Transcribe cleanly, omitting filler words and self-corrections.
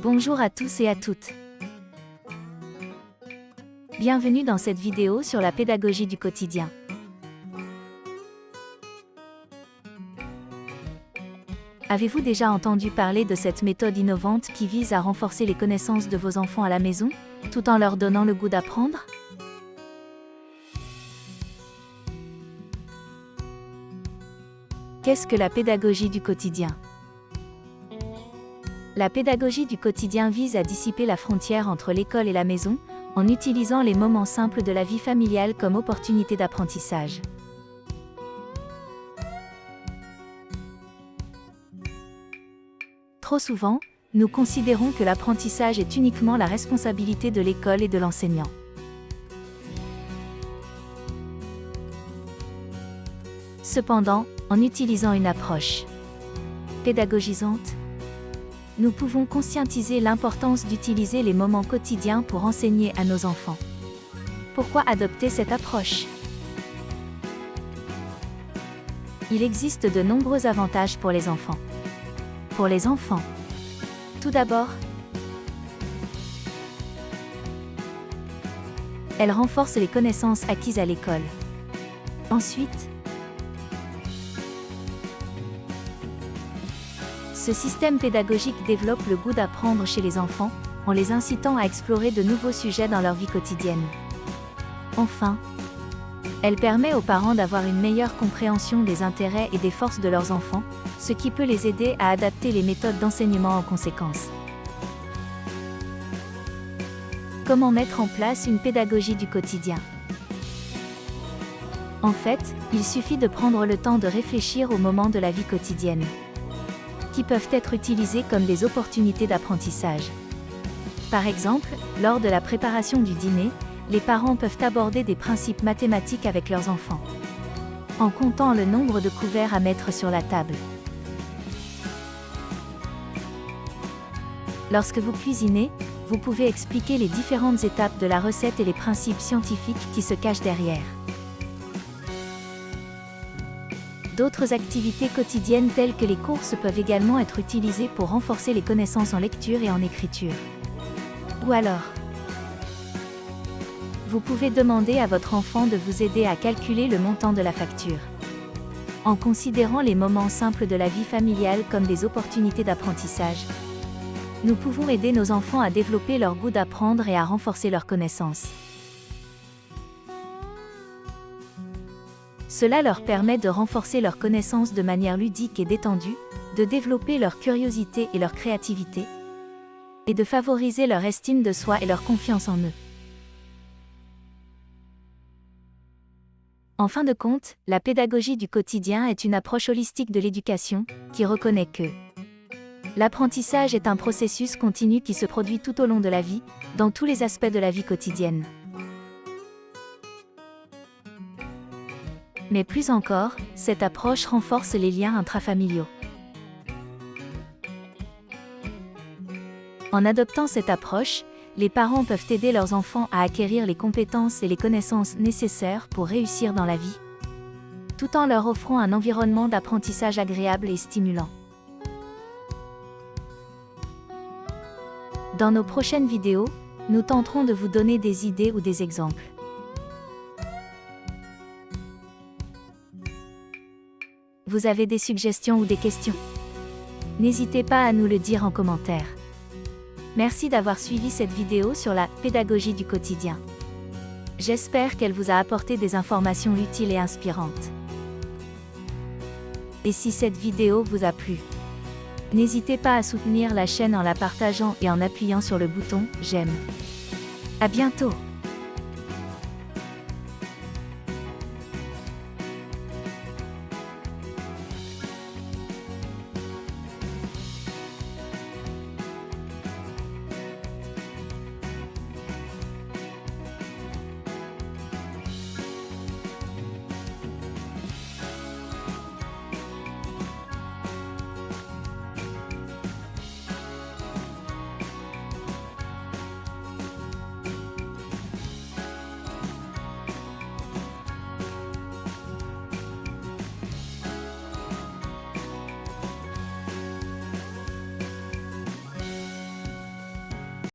Bonjour à tous et à toutes. Bienvenue dans cette vidéo sur la pédagogie du quotidien. Avez-vous déjà entendu parler de cette méthode innovante qui vise à renforcer les connaissances de vos enfants à la maison, tout en leur donnant le goût d'apprendre? Qu'est-ce que la pédagogie du quotidien? La pédagogie du quotidien vise à dissiper la frontière entre l'école et la maison, en utilisant les moments simples de la vie familiale comme opportunité d'apprentissage. Trop souvent, nous considérons que l'apprentissage est uniquement la responsabilité de l'école et de l'enseignant. Cependant, en utilisant une approche pédagogisante, nous pouvons conscientiser l'importance d'utiliser les moments quotidiens pour enseigner à nos enfants. Pourquoi adopter cette approche? Il existe de nombreux avantages pour les enfants. Pour les enfants, tout d'abord, elle renforce les connaissances acquises à l'école. Ensuite, ce système pédagogique développe le goût d'apprendre chez les enfants, en les incitant à explorer de nouveaux sujets dans leur vie quotidienne. Enfin, elle permet aux parents d'avoir une meilleure compréhension des intérêts et des forces de leurs enfants, ce qui peut les aider à adapter les méthodes d'enseignement en conséquence. Comment mettre en place une pédagogie du quotidien? En fait, il suffit de prendre le temps de réfléchir aux moments de la vie quotidienne, qui peuvent être utilisés comme des opportunités d'apprentissage. Par exemple, lors de la préparation du dîner, les parents peuvent aborder des principes mathématiques avec leurs enfants, en comptant le nombre de couverts à mettre sur la table. Lorsque vous cuisinez, vous pouvez expliquer les différentes étapes de la recette et les principes scientifiques qui se cachent derrière. D'autres activités quotidiennes telles que les courses peuvent également être utilisées pour renforcer les connaissances en lecture et en écriture. Ou alors, vous pouvez demander à votre enfant de vous aider à calculer le montant de la facture. En considérant les moments simples de la vie familiale comme des opportunités d'apprentissage, nous pouvons aider nos enfants à développer leur goût d'apprendre et à renforcer leurs connaissances. Cela leur permet de renforcer leurs connaissances de manière ludique et détendue, de développer leur curiosité et leur créativité, et de favoriser leur estime de soi et leur confiance en eux. En fin de compte, la pédagogie du quotidien est une approche holistique de l'éducation, qui reconnaît que l'apprentissage est un processus continu qui se produit tout au long de la vie, dans tous les aspects de la vie quotidienne. Mais plus encore, cette approche renforce les liens intrafamiliaux. En adoptant cette approche, les parents peuvent aider leurs enfants à acquérir les compétences et les connaissances nécessaires pour réussir dans la vie, tout en leur offrant un environnement d'apprentissage agréable et stimulant. Dans nos prochaines vidéos, nous tenterons de vous donner des idées ou des exemples. Vous avez des suggestions ou des questions? N'hésitez pas à nous le dire en commentaire. Merci d'avoir suivi cette vidéo sur la pédagogie du quotidien. J'espère qu'elle vous a apporté des informations utiles et inspirantes. Et si cette vidéo vous a plu, n'hésitez pas à soutenir la chaîne en la partageant et en appuyant sur le bouton « J'aime ». À bientôt!